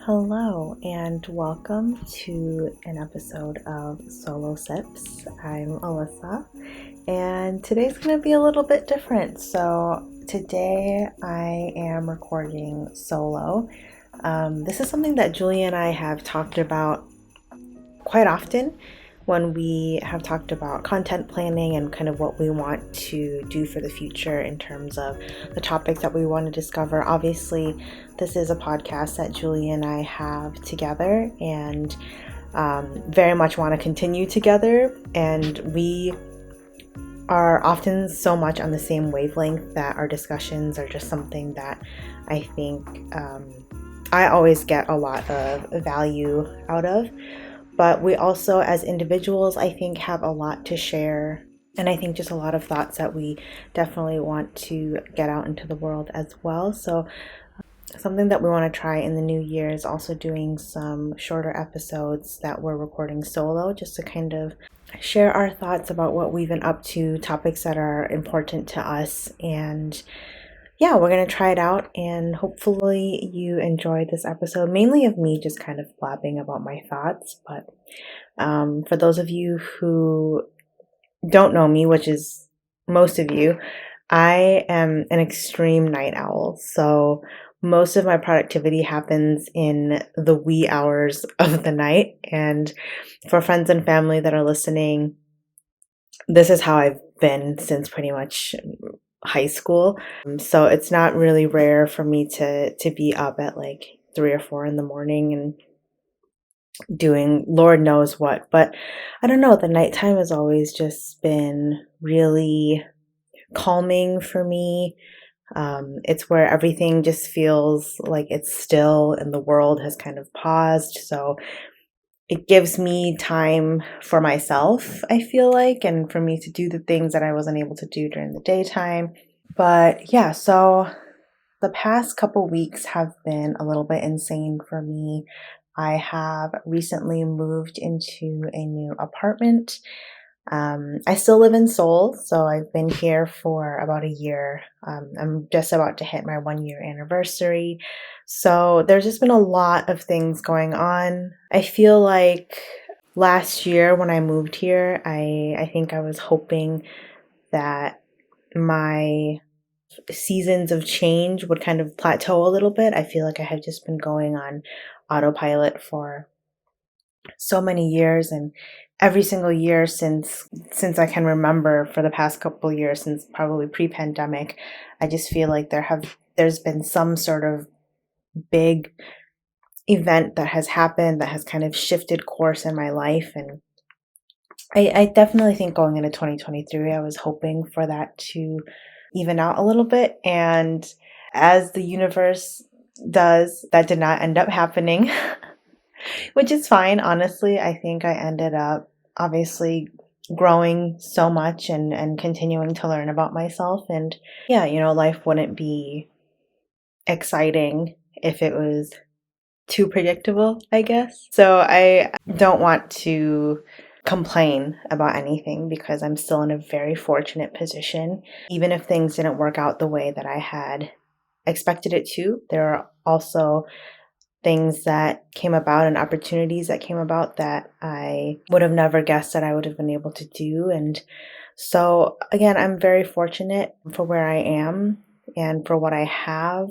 Hello and welcome to an episode of Solo Sips. I'm Alyssa and today's going to be a little bit different. So today I am recording solo. This is something that Julia and I have talked about quite often when we have talked about content planning and kind of what we want to do for the future in terms of the topics that we want to discover. Obviously, this is a podcast that Julia and I have together and very much want to continue together. And we are often so much on the same wavelength that our discussions are just something that I think I always get a lot of value out of. But we also, as individuals, I think have a lot to share. And I think just a lot of thoughts that we definitely want to get out into the world as well. So something that we want to try in the new year is also doing some shorter episodes that we're recording solo, just to kind of share our thoughts about what we've been up to, topics that are important to us. And yeah, we're going to try it out and hopefully you enjoy this episode, mainly of me just kind of blabbing about my thoughts. But for those of you who don't know me, which is most of you, I am an extreme night owl. So most of my productivity happens in the wee hours of the night. And for friends and family that are listening, this is how I've been since pretty much high school. So it's not really rare for me to be up at like 3 or 4 in the morning and doing Lord knows what. But I don't know, the nighttime has always just been really calming for me. It's where everything just feels like it's still and the world has kind of paused. So it gives me time for myself, I feel like, and for me to do the things that I wasn't able to do during the daytime. But yeah, so the past couple weeks have been a little bit insane for me. I have recently moved into a new apartment. I still live in Seoul, so I've been here for about a year. I'm just about to hit my 1 year anniversary. So there's just been a lot of things going on. I feel like last year when I moved here, I think I was hoping that my seasons of change would kind of plateau a little bit. I feel like I have just been going on autopilot for so many years, and every single year since I can remember, for the past couple of years, since probably pre-pandemic, I just feel like there's been some sort of big event that has happened that has kind of shifted course in my life. And I definitely think going into 2023, I was hoping for that to even out a little bit. And as the universe does, that did not end up happening. Which is fine, honestly. I think I ended up obviously growing so much and continuing to learn about myself. And yeah, life wouldn't be exciting if it was too predictable, I guess. So I don't want to complain about anything because I'm still in a very fortunate position. Even if things didn't work out the way that I had expected it to, there are also things that came about and opportunities that came about that I would have never guessed that I would have been able to do. And so again, I'm very fortunate for where I am and for what I have,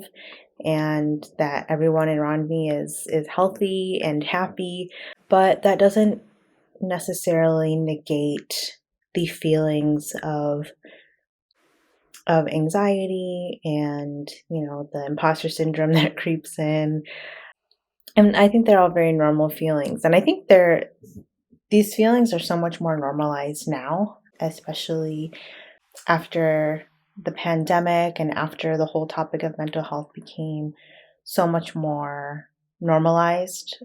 and that everyone around me is healthy and happy. But that doesn't necessarily negate the feelings of anxiety and, the imposter syndrome that creeps in. And I think they're all very normal feelings. And I think these feelings are so much more normalized now, especially after the pandemic and after the whole topic of mental health became so much more normalized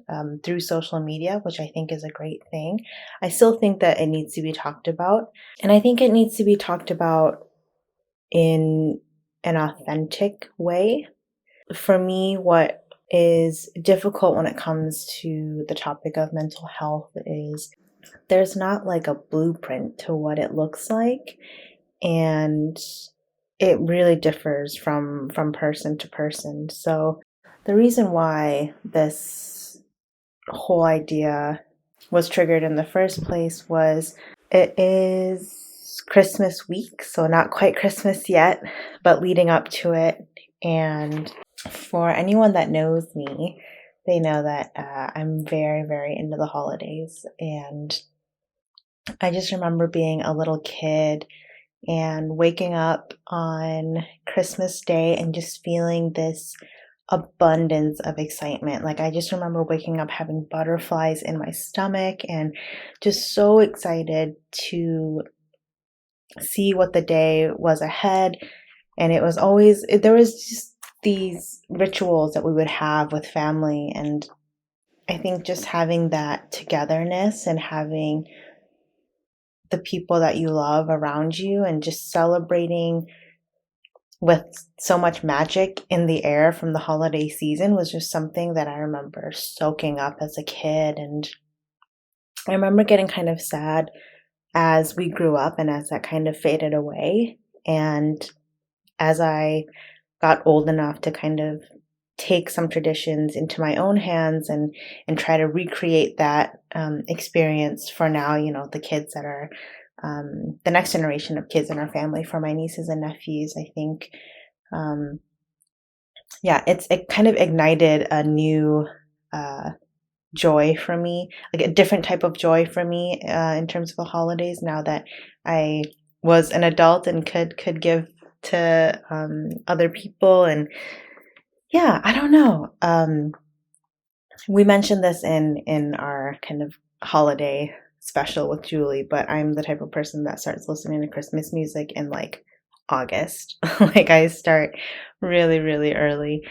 through social media, which I think is a great thing. I still think that it needs to be talked about. And I think it needs to be talked about in an authentic way. For me, what is difficult when it comes to the topic of mental health is there's not like a blueprint to what it looks like, and it really differs from person to person. So the reason why this whole idea was triggered in the first place was it is Christmas week, so not quite Christmas yet, but leading up to it. And for anyone that knows me, they know that I'm very, very into the holidays. And I just remember being a little kid and waking up on Christmas Day and just feeling this abundance of excitement. Like, I just remember waking up having butterflies in my stomach and just so excited to see what the day was ahead. And it was always, there was just these rituals that we would have with family. And I think just having that togetherness and having the people that you love around you and just celebrating with so much magic in the air from the holiday season was just something that I remember soaking up as a kid. And I remember getting kind of sad as we grew up and as that kind of faded away. And as I got old enough to kind of take some traditions into my own hands and try to recreate that experience for now, the kids that are the next generation of kids in our family, for my nieces and nephews. I think um, it kind of ignited a new joy for me, like a different type of joy for me in terms of the holidays. Now that I was an adult and could give to other people, and yeah, I don't know. We mentioned this in our kind of holiday special with Julie, but I'm the type of person that starts listening to Christmas music in like August. Like, I start really, really early.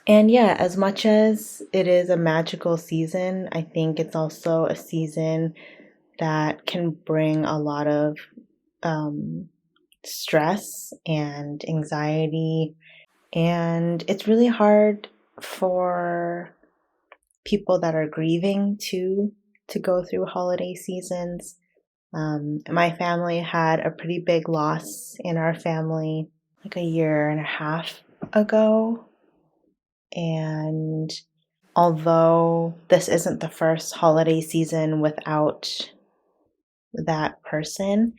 And yeah, as much as it is a magical season, I think it's also a season that can bring a lot of stress and anxiety. And it's really hard for people that are grieving to go through holiday seasons. My family had a pretty big loss in our family like a year and a half ago. And although this isn't the first holiday season without that person,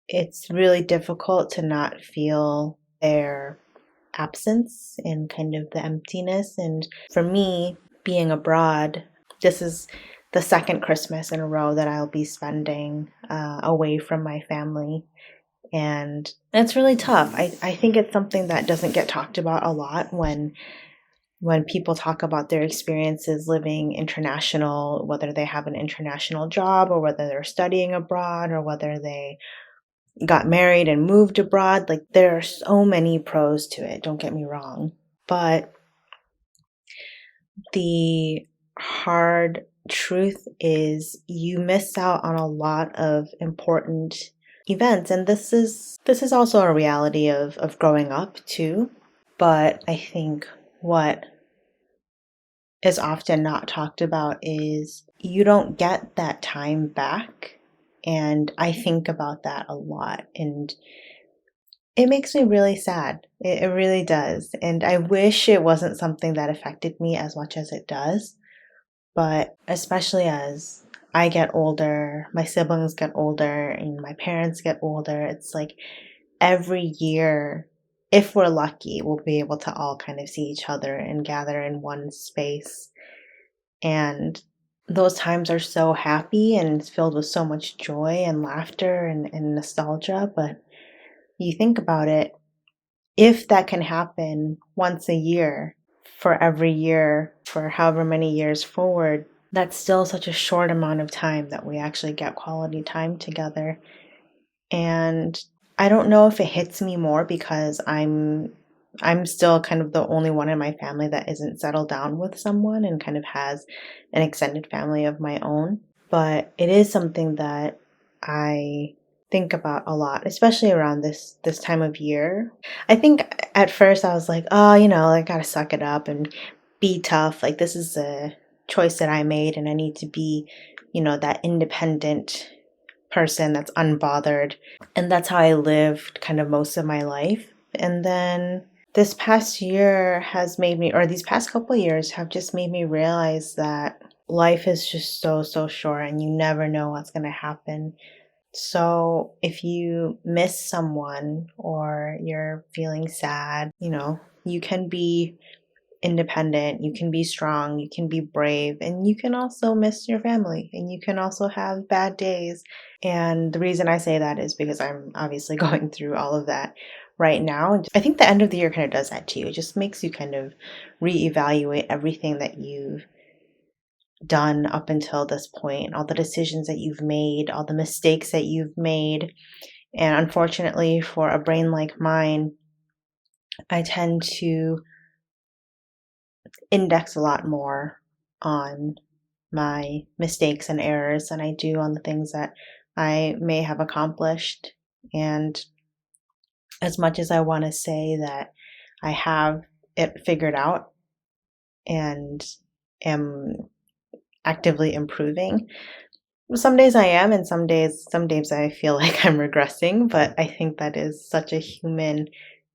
it's really difficult to not feel their absence and kind of the emptiness. And for me, being abroad, this is the second Christmas in a row that I'll be spending away from my family. And it's really tough. I think it's something that doesn't get talked about a lot when people talk about their experiences living international, whether they have an international job or whether they're studying abroad or whether they got married and moved abroad. Like, there are so many pros to it, don't get me wrong. But the hard truth is you miss out on a lot of important events. And this is also a reality of growing up too. But I think what is often not talked about is you don't get that time back. And I think about that a lot. And it makes me really sad. It really does. And I wish it wasn't something that affected me as much as it does. But especially as I get older, my siblings get older, and my parents get older, it's like every year, if we're lucky, we'll be able to all kind of see each other and gather in one space. And those times are so happy and it's filled with so much joy and laughter and nostalgia. But you think about it, if that can happen once a year for every year for however many years forward, that's still such a short amount of time that we actually get quality time together. And I don't know if it hits me more because I'm still kind of the only one in my family that isn't settled down with someone and kind of has an extended family of my own. But it is something that I think about a lot, especially around this time of year. I think at first I was like, oh, I gotta suck it up and be tough. Like, this is a choice that I made and I need to be, that independent person that's unbothered. And that's how I lived kind of most of my life. And then this past year has made me, or these past couple years have just made me realize that life is just so short and you never know what's going to happen. So if you miss someone or you're feeling sad, you can be independent, you can be strong, you can be brave, and you can also miss your family and you can also have bad days. And the reason I say that is because I'm obviously going through all of that right now. I think the end of the year kind of does that to you. It just makes you kind of reevaluate everything that you've done up until this point, all the decisions that you've made, all the mistakes that you've made. And unfortunately, for a brain like mine, I tend to index a lot more on my mistakes and errors than I do on the things that I may have accomplished. And as much as I want to say that I have it figured out and am actively improving, some days I am, and some days I feel like I'm regressing, but I think that is such a human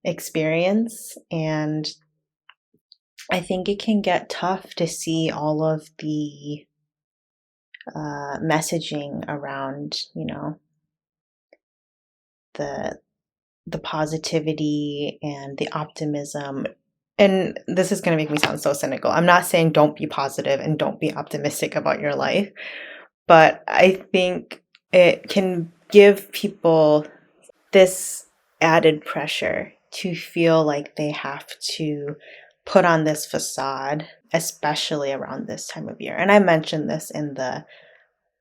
experience. And I think it can get tough to see all of the messaging around, the the positivity and the optimism. And this is going to make me sound so cynical. I'm not saying don't be positive and don't be optimistic about your life, but I think it can give people this added pressure to feel like they have to put on this facade, especially around this time of year. And I mentioned this in the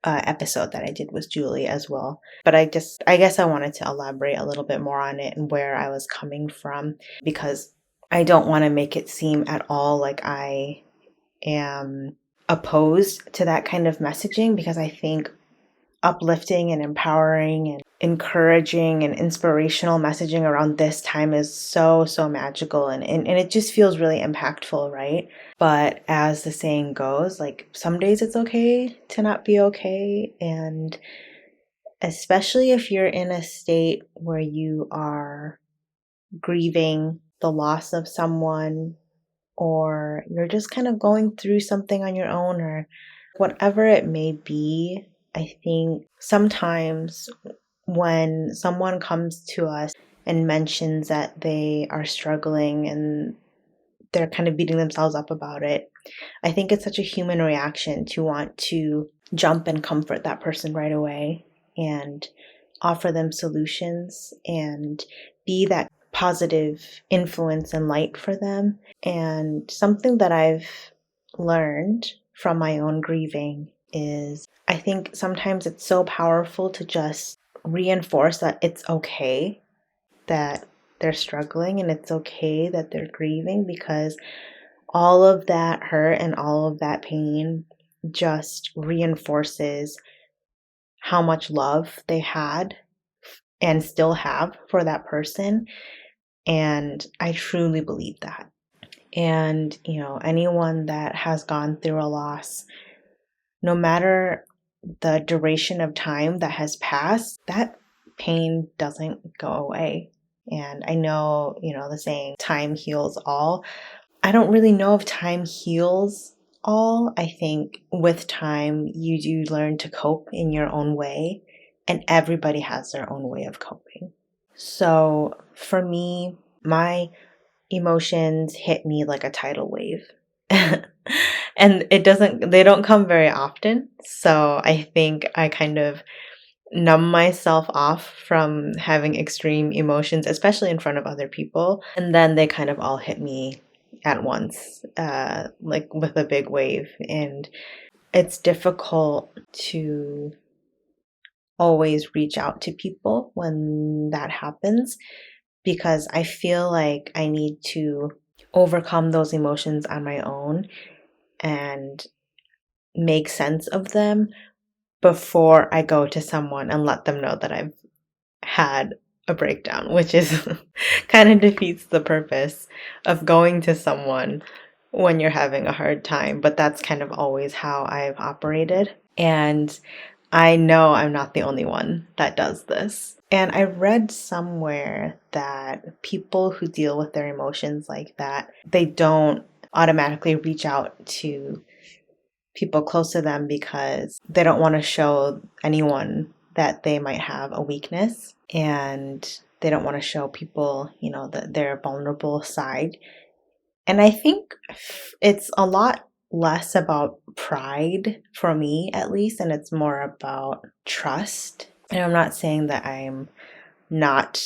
episode that I did with Julie as well. But I guess I wanted to elaborate a little bit more on it and where I was coming from, because I don't want to make it seem at all like I am opposed to that kind of messaging, because I think uplifting and empowering and encouraging and inspirational messaging around this time is so magical, and it just feels really impactful, right? But as the saying goes, like, some days it's okay to not be okay. And especially if you're in a state where you are grieving the loss of someone, or you're just kind of going through something on your own, or whatever it may be, I think sometimes when someone comes to us and mentions that they are struggling and they're kind of beating themselves up about it, I think it's such a human reaction to want to jump and comfort that person right away and offer them solutions and be that positive influence and light for them. And something that I've learned from my own grieving is, I think sometimes it's so powerful to just reinforce that it's okay that they're struggling and it's okay that they're grieving, because all of that hurt and all of that pain just reinforces how much love they had and still have for that person. And I truly believe that. And, anyone that has gone through a loss, no matter the duration of time that has passed, that pain doesn't go away. And I know, the saying, time heals all. I don't really know if time heals all. I think with time, you do learn to cope in your own way, and everybody has their own way of coping. So for me, my emotions hit me like a tidal wave. And they don't come very often. So I think I kind of numb myself off from having extreme emotions, especially in front of other people. And then they kind of all hit me at once, like with a big wave. And it's difficult to always reach out to people when that happens, because I feel like I need to overcome those emotions on my own and make sense of them before I go to someone and let them know that I've had a breakdown, which is kind of defeats the purpose of going to someone when you're having a hard time. But that's kind of always how I've operated. And I know I'm not the only one that does this. And I read somewhere that people who deal with their emotions like that, they don't automatically reach out to people close to them because they don't want to show anyone that they might have a weakness, and they don't want to show people, their vulnerable side. And I think it's a lot less about pride for me, at least, and it's more about trust. And I'm not saying that I'm not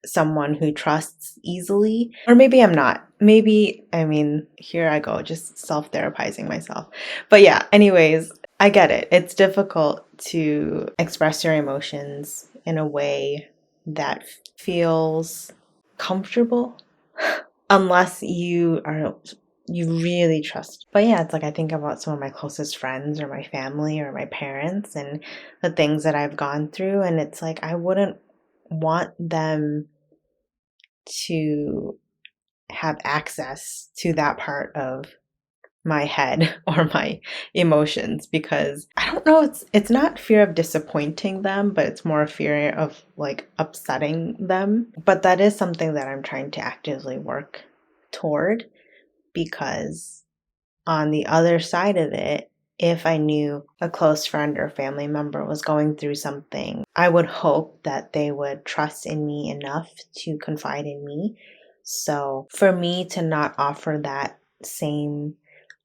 someone who trusts easily, or maybe I'm not. Maybe, I mean, here I go, just self therapizing myself. But yeah, anyways, I get it. It's difficult to express your emotions in a way that feels comfortable unless you really trust. But yeah, it's like I think about some of my closest friends or my family or my parents and the things that I've gone through, and it's like I wouldn't want them to have access to that part of my head or my emotions, because I don't know, it's not fear of disappointing them, but it's more a fear of like upsetting them. But that is something that I'm trying to actively work toward, because on the other side of it, if I knew a close friend or family member was going through something, I would hope that they would trust in me enough to confide in me. So for me to not offer that same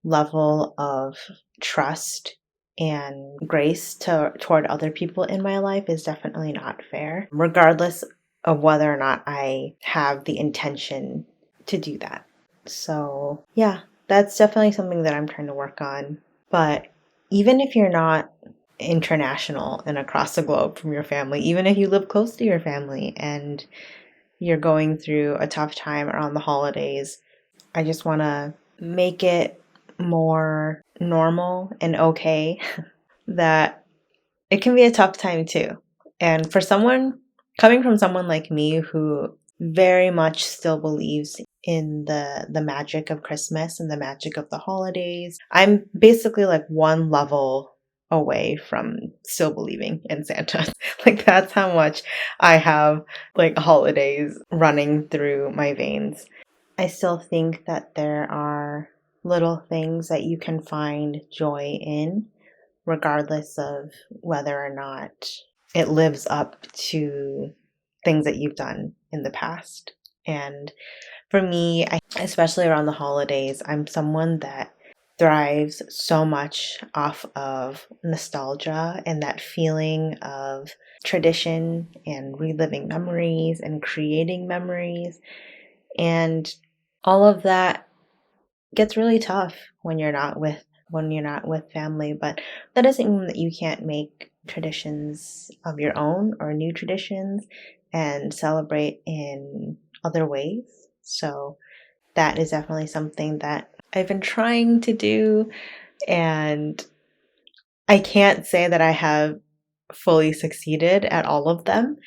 level of trust and grace toward other people in my life is definitely not fair, regardless of whether or not I have the intention to do that. So, yeah, that's definitely something that I'm trying to work on. But even if you're not international and across the globe from your family, even if you live close to your family and you're going through a tough time around the holidays, I just want to make it more normal and okay that it can be a tough time too. And for someone coming from someone like me who very much still believes in the magic of Christmas and the magic of the holidays, I'm basically like one level away from still believing in Santa. Like that's how much I have like holidays running through my veins. I still think that there are little things that you can find joy in, regardless of whether or not it lives up to things that you've done in the past. And for me, especially around the holidays, I'm someone that thrives so much off of nostalgia and that feeling of tradition and reliving memories and creating memories. And all of that gets really tough when you're not with family, but that doesn't mean that you can't make traditions of your own or new traditions and celebrate in other ways. So that is definitely something that I've been trying to do, and I can't say that I have fully succeeded at all of them.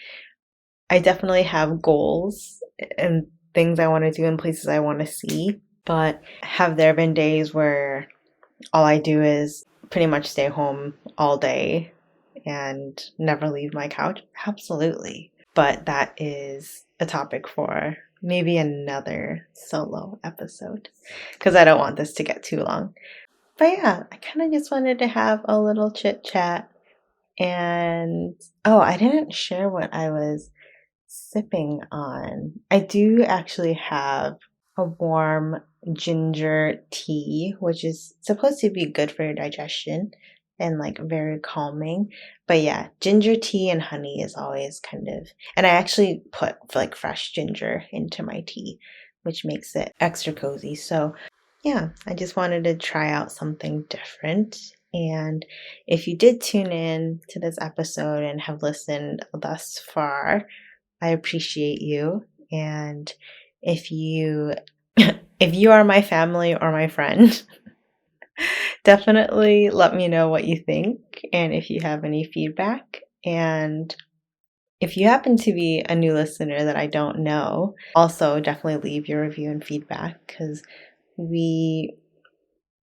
I definitely have goals and things I want to do and places I want to see, but have there been days where all I do is pretty much stay home all day and never leave my couch? Absolutely. But that is a topic for maybe another solo episode, because I don't want this to get too long. But yeah, I kind of just wanted to have a little chit chat. And oh, I didn't share what I was sipping on. I do actually have a warm ginger tea, which is supposed to be good for your digestion and like very calming. But yeah, ginger tea and honey is always kind of, and I actually put like fresh ginger into my tea, which makes it extra cozy. So yeah, I just wanted to try out something different. And if you did tune in to this episode and have listened thus far, I appreciate you. And if you if you are my family or my friend, definitely let me know what you think and if you have any feedback. And if you happen to be a new listener that I don't know, also definitely leave your review and feedback, because we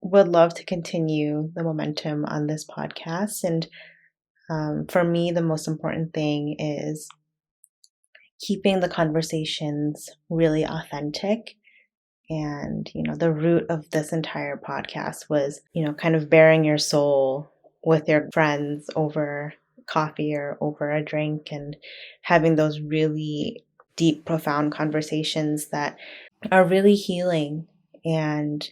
would love to continue the momentum on this podcast. And For me, the most important thing is keeping the conversations really authentic. And, the root of this entire podcast was, kind of bearing your soul with your friends over coffee or over a drink and having those really deep, profound conversations that are really healing. And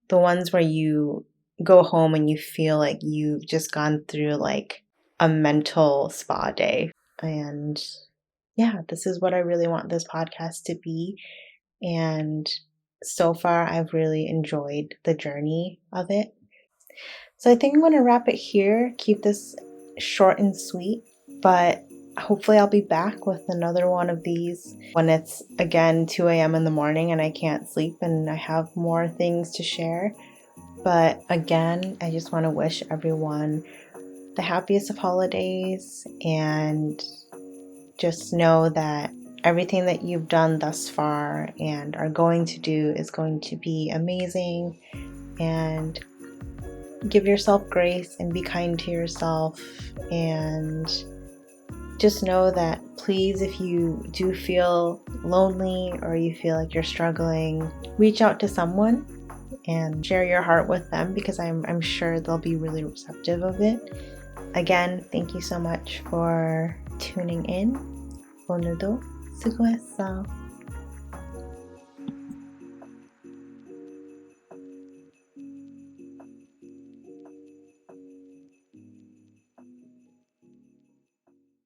the ones where you go home and you feel like you've just gone through like a mental spa day. And yeah, this is what I really want this podcast to be. And so far, I've really enjoyed the journey of it. So I think I'm going to wrap it here, keep this short and sweet, but hopefully I'll be back with another one of these when it's again 2 a.m. in the morning and I can't sleep and I have more things to share. But again, I just want to wish everyone the happiest of holidays, and just know that everything that you've done thus far and are going to do is going to be amazing. And give yourself grace and be kind to yourself. And just know that, please, if you do feel lonely or you feel like you're struggling, reach out to someone and share your heart with them, because I'm sure they'll be really receptive of it. Again, thank you so much for tuning in. 오늘도 수고했어.